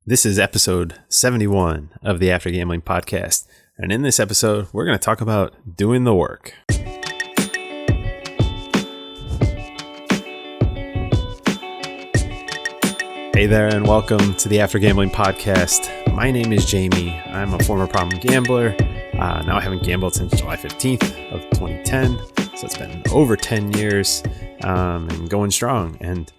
This is episode 71 of the After Gambling podcast. And in this episode, we're going to talk about doing the work. Hey there, and welcome to the After Gambling podcast. My name is Jamie. I'm a former problem gambler. Now I haven't gambled since July 15th of 2010. So it's been over 10 years and going strong. And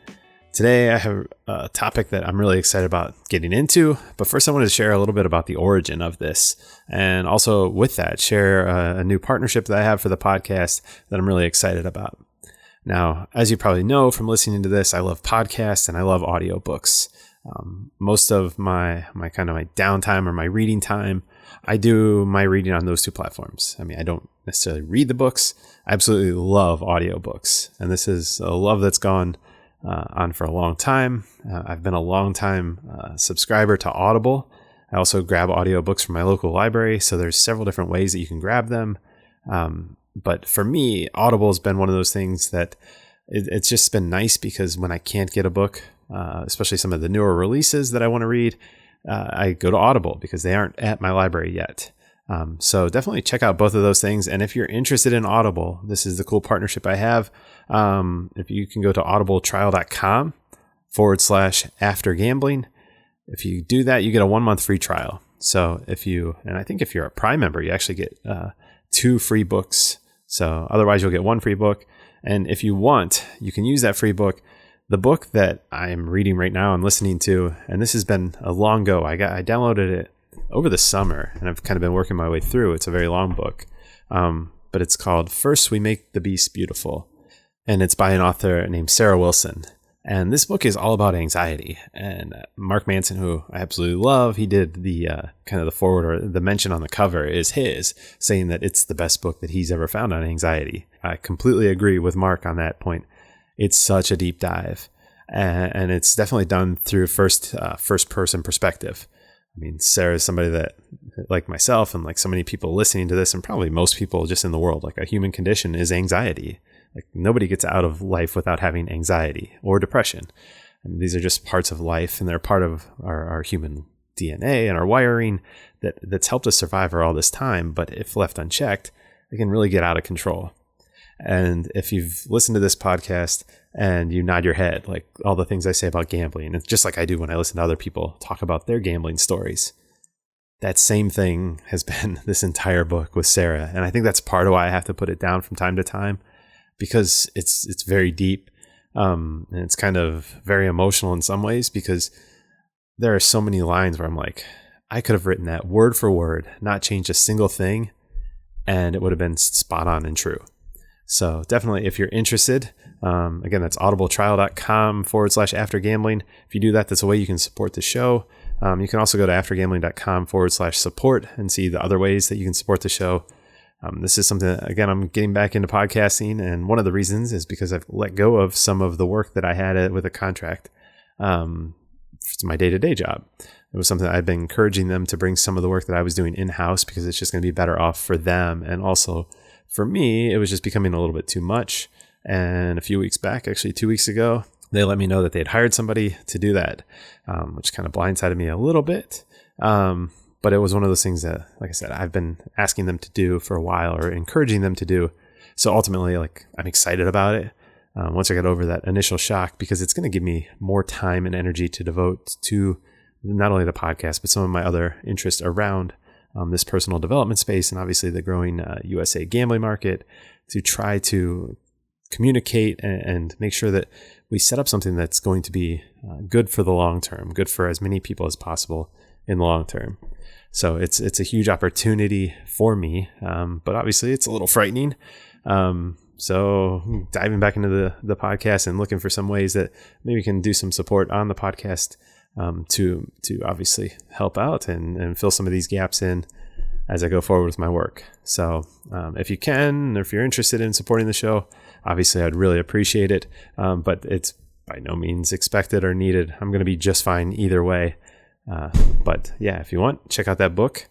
today I have a topic that I'm really excited about getting into, but first I wanted to share a little bit about the origin of this, and also with that share a new partnership that I have for the podcast that I'm really excited about. Now, as you probably know from listening to this, I love podcasts and I love audiobooks. Most of my downtime or my reading time, I do my reading on those two platforms. I mean, I don't necessarily read the books. I absolutely love audiobooks, and this is a love that's gone on for a long time. I've been a long time subscriber to Audible. I also grab audiobooks from my local library, so there's several different ways that you can grab them. But for me, Audible has been one of those things that it's just been nice because when I can't get a book, especially some of the newer releases that I want to read, I go to Audible because they aren't at my library yet. So definitely check out both of those things. And if you're interested in Audible, this is the cool partnership I have. If you can go to audibletrial.com/aftergambling. If you do that, you get a 1-month free trial. So I think if you're a Prime member, you actually get 2 free books. So otherwise you'll get 1 free book. And if you want, you can use that free book. The book that I'm reading right now and listening to, and this has been a long go. I downloaded it over the summer, and I've kind of been working my way through. It's a very long book, but it's called First We Make the Beast Beautiful, and it's by an author named Sarah Wilson. And this book is all about anxiety. And Mark Manson, who I absolutely love, he did the kind of the forward, or the mention on the cover is his, saying that it's the best book that he's ever found on anxiety. I completely agree with Mark on that point. It's such a deep dive, and it's definitely done through first person perspective. I mean, Sarah is somebody that, like myself and like so many people listening to this, and probably most people just in the world, like a human condition is anxiety. Like nobody gets out of life without having anxiety or depression. And these are just parts of life, and they're part of our human DNA and our wiring that's helped us survive for all this time. But if left unchecked, they can really get out of control. And if you've listened to this podcast and you nod your head, like all the things I say about gambling, it's just like I do when I listen to other people talk about their gambling stories. That same thing has been this entire book with Sarah. And I think that's part of why I have to put it down from time to time, because it's very deep. And it's kind of very emotional in some ways, because there are so many lines where I'm like, I could have written that word for word, not changed a single thing, and it would have been spot on and true. So definitely, if you're interested, again, that's audibletrial.com/aftergambling. If you do that, that's a way you can support the show. You can also go to aftergambling.com/support and see the other ways that you can support the show. This is something that, again, I'm getting back into podcasting, and one of the reasons is because I've let go of some of the work that I had with a contract. It's my day-to-day job. It was something that I've been encouraging them to bring some of the work that I was doing in-house, because it's just going to be better off for them, and also for me, it was just becoming a little bit too much. And a few weeks back, actually 2 weeks ago, they let me know that they'd hired somebody to do that, which kind of blindsided me a little bit. But it was one of those things that, like I said, I've been asking them to do for a while, or encouraging them to do. So ultimately, like, I'm excited about it once I get over that initial shock, because it's going to give me more time and energy to devote to not only the podcast, but some of my other interests around this personal development space, and obviously the growing USA gambling market, to try to communicate and make sure that we set up something that's going to be good for the long term, good for as many people as possible in the long term. So it's a huge opportunity for me, but obviously it's a little frightening. So diving back into the podcast and looking for some ways that maybe we can do some support on the podcast to obviously help out and fill some of these gaps in as I go forward with my work. So if you can, or if you're interested in supporting the show, obviously I'd really appreciate it. But it's by no means expected or needed. I'm going to be just fine either way. But yeah, if you want, check out that book.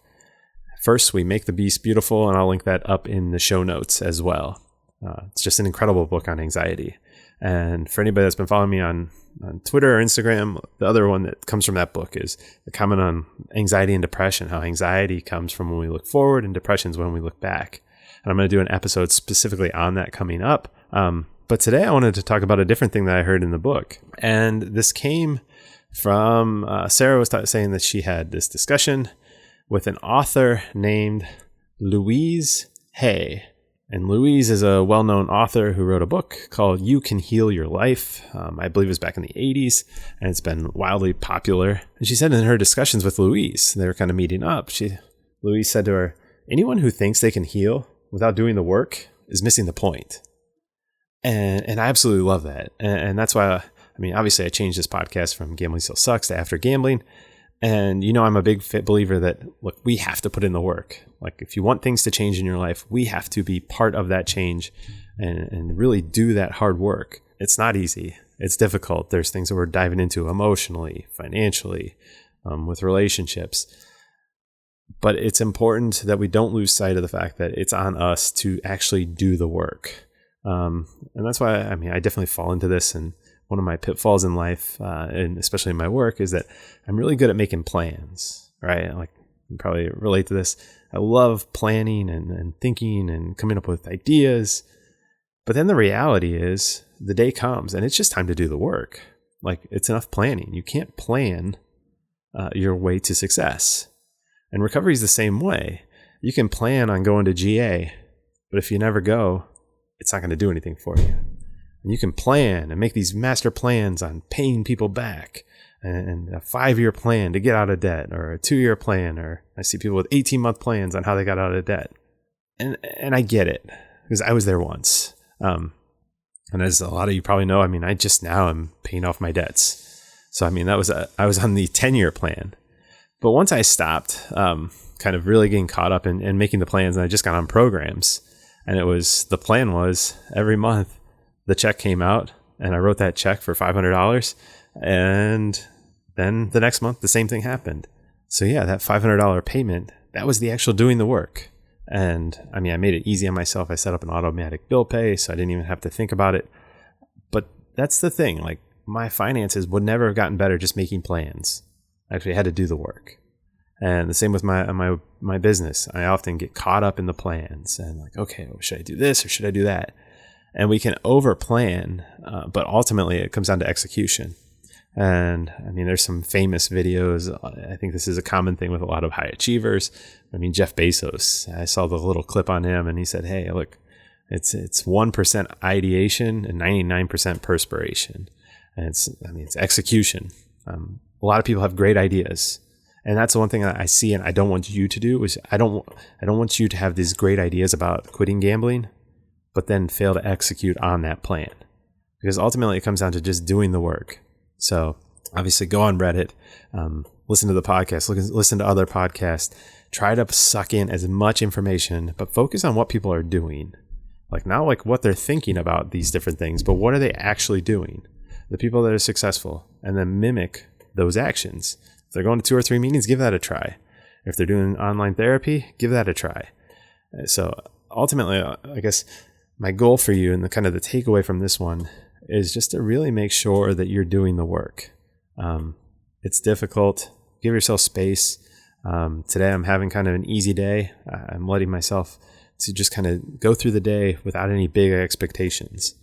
First, We Make the Beast Beautiful, and I'll link that up in the show notes as well. It's just an incredible book on anxiety. And for anybody that's been following me on Twitter or Instagram, the other one that comes from that book is the comment on anxiety and depression, how anxiety comes from when we look forward and depression is when we look back. And I'm going to do an episode specifically on that coming up. But today I wanted to talk about a different thing that I heard in the book. And this came from Sarah was saying that she had this discussion with an author named Louise Hay. And Louise is a well-known author who wrote a book called You Can Heal Your Life. I believe it was back in the 80s, and it's been wildly popular. And she said in her discussions with Louise, they were kind of meeting up. Louise said to her, anyone who thinks they can heal without doing the work is missing the point. And I absolutely love that. And that's why, obviously I changed this podcast from Gambling Still Sucks to After Gambling. And I'm a big believer that, look, we have to put in the work. Like, if you want things to change in your life, we have to be part of that change and really do that hard work. It's not easy. It's difficult. There's things that we're diving into emotionally, financially, with relationships. But it's important that we don't lose sight of the fact that it's on us to actually do the work. And that's why, I definitely fall into this. And one of my pitfalls in life, and especially in my work, is that I'm really good at making plans, right? Like, you probably relate to this. I love planning and thinking and coming up with ideas. But then the reality is the day comes and it's just time to do the work. Like, it's enough planning. You can't plan your way to success. And recovery is the same way. You can plan on going to GA, but if you never go, it's not going to do anything for you. And you can plan and make these master plans on paying people back and a 5-year plan to get out of debt, or a 2-year plan, or I see people with 18-month plans on how they got out of debt. And I get it, because I was there once. And as a lot of you probably know, I just now am paying off my debts. So, I was on the 10-year plan. But once I stopped kind of really getting caught up in making the plans, and I just got on programs, and the plan was every month the check came out and I wrote that check for $500, and then the next month the same thing happened. So yeah, that $500 payment, that was the actual doing the work. And I made it easy on myself. I set up an automatic bill pay, so I didn't even have to think about it. But that's the thing, like, my finances would never have gotten better just making plans. I actually had to do the work. And the same with my business. I often get caught up in the plans and like, okay, well, should I do this or should I do that? And we can over plan, but ultimately it comes down to execution. And there's some famous videos. I think this is a common thing with a lot of high achievers. Jeff Bezos, I saw the little clip on him and he said, hey, look, it's 1% ideation and 99% perspiration. And it's execution. A lot of people have great ideas. And that's the one thing that I see and I don't want you to do is I don't want you to have these great ideas about quitting gambling, but then fail to execute on that plan. Because ultimately it comes down to just doing the work. So obviously go on Reddit, listen to the podcast, listen to other podcasts, try to suck in as much information, but focus on what people are doing. Like, not like what they're thinking about these different things, but what are they actually doing? The people that are successful, and then mimic those actions. If they're going to 2 or 3 meetings, give that a try. If they're doing online therapy, give that a try. So ultimately, I guess my goal for you and the kind of the takeaway from this one is just to really make sure that you're doing the work. It's difficult. Give yourself space. Today I'm having kind of an easy day. I'm letting myself to just kind of go through the day without any big expectations.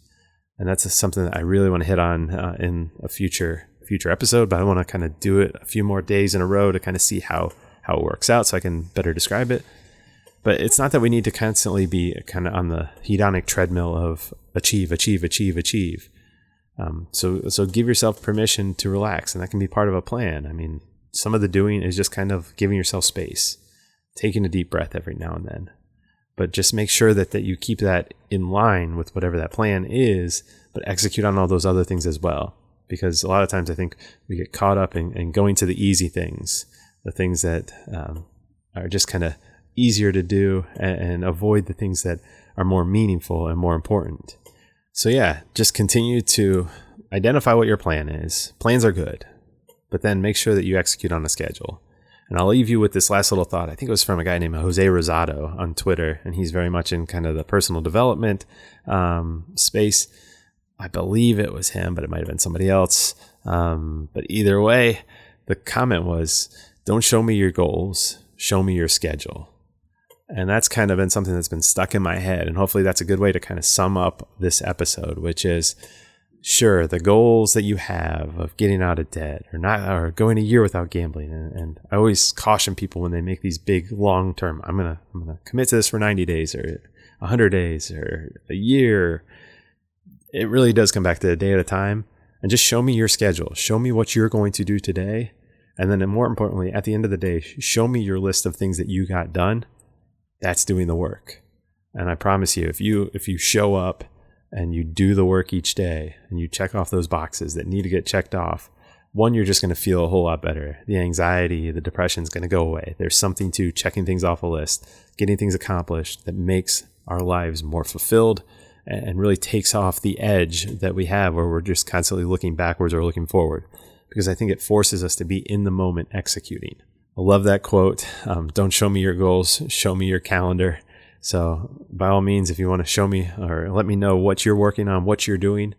And that's something that I really want to hit on in a future episode, but I want to kind of do it a few more days in a row to kind of see how it works out so I can better describe it. But it's not that we need to constantly be kind of on the hedonic treadmill of achieve. So give yourself permission to relax, and that can be part of a plan. Some of the doing is just kind of giving yourself space, taking a deep breath every now and then. But just make sure that you keep that in line with whatever that plan is, but execute on all those other things as well. Because a lot of times I think we get caught up in going to the easy things, the things that are just kind of easier to do, and avoid the things that are more meaningful and more important. So yeah, just continue to identify what your plan is. Plans are good, but then make sure that you execute on a schedule. And I'll leave you with this last little thought. I think it was from a guy named Jose Rosado on Twitter, and he's very much in kind of the personal development space. I believe it was him, but it might have been somebody else. But either way, the comment was, don't show me your goals, show me your schedule. And that's kind of been something that's been stuck in my head. And hopefully that's a good way to kind of sum up this episode, which is, sure, the goals that you have of getting out of debt or going a year without gambling. And I always caution people when they make these big long-term, I'm going to commit to this for 90 days or 100 days or a year. It really does come back to a day at a time. And just show me your schedule. Show me what you're going to do today. And then more importantly, at the end of the day, show me your list of things that you got done. That's doing the work. And I promise you, if you show up and you do the work each day and you check off those boxes that need to get checked off, one, you're just going to feel a whole lot better. The anxiety, the depression is going to go away. There's something to checking things off a list, getting things accomplished that makes our lives more fulfilled and really takes off the edge that we have where we're just constantly looking backwards or looking forward. Because I think it forces us to be in the moment executing. I love that quote. Don't show me your goals, show me your calendar. So by all means, if you want to show me or let me know what you're working on, what you're doing,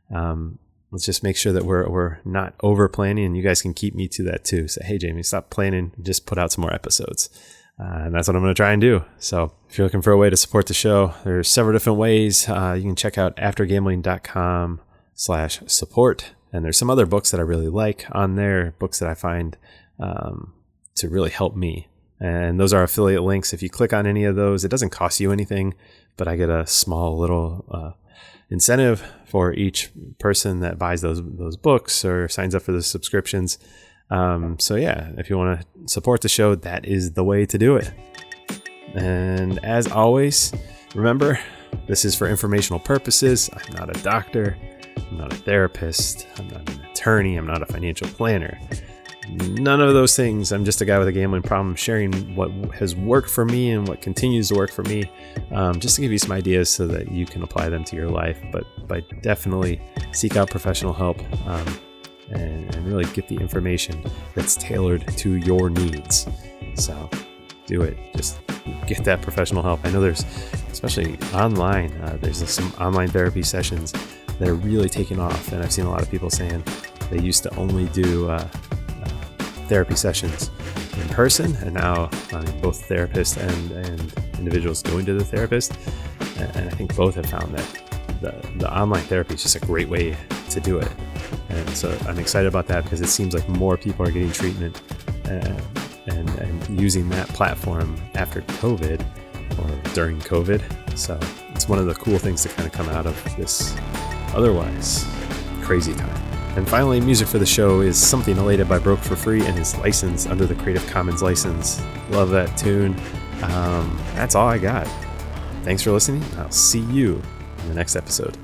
let's just make sure that we're not over planning, and you guys can keep me to that too. Say, hey, Jamie, stop planning, just put out some more episodes. And that's what I'm going to try and do. So if you're looking for a way to support the show, there's several different ways. You can check out aftergambling.com/support. And there's some other books that I really like on there, books that I find to really help me. And those are affiliate links. If you click on any of those, it doesn't cost you anything, but I get a small little incentive for each person that buys those books or signs up for the subscriptions. So yeah, if you want to support the show, that is the way to do it. And as always, remember, this is for informational purposes. I'm not a doctor. I'm not a therapist. I'm not an attorney. I'm not a financial planner. None of those things. I'm just a guy with a gambling problem sharing what has worked for me and what continues to work for me, just to give you some ideas so that you can apply them to your life. But definitely seek out professional help and really get the information that's tailored to your needs. So do it. Just get that professional help. I know there's, especially online, there's some online therapy sessions that are really taking off. And I've seen a lot of people saying they used to only do therapy sessions in person, and now both therapists and individuals going to the therapist. And I think both have found that the online therapy is just a great way to do it. And so I'm excited about that because it seems like more people are getting treatment and using that platform after COVID or during COVID. So it's one of the cool things to kind of come out of this otherwise crazy time. And finally, music for the show is Something Elated by Broke for Free and is licensed under the Creative Commons license. Love that tune. That's all I got. Thanks for listening. I'll see you in the next episode.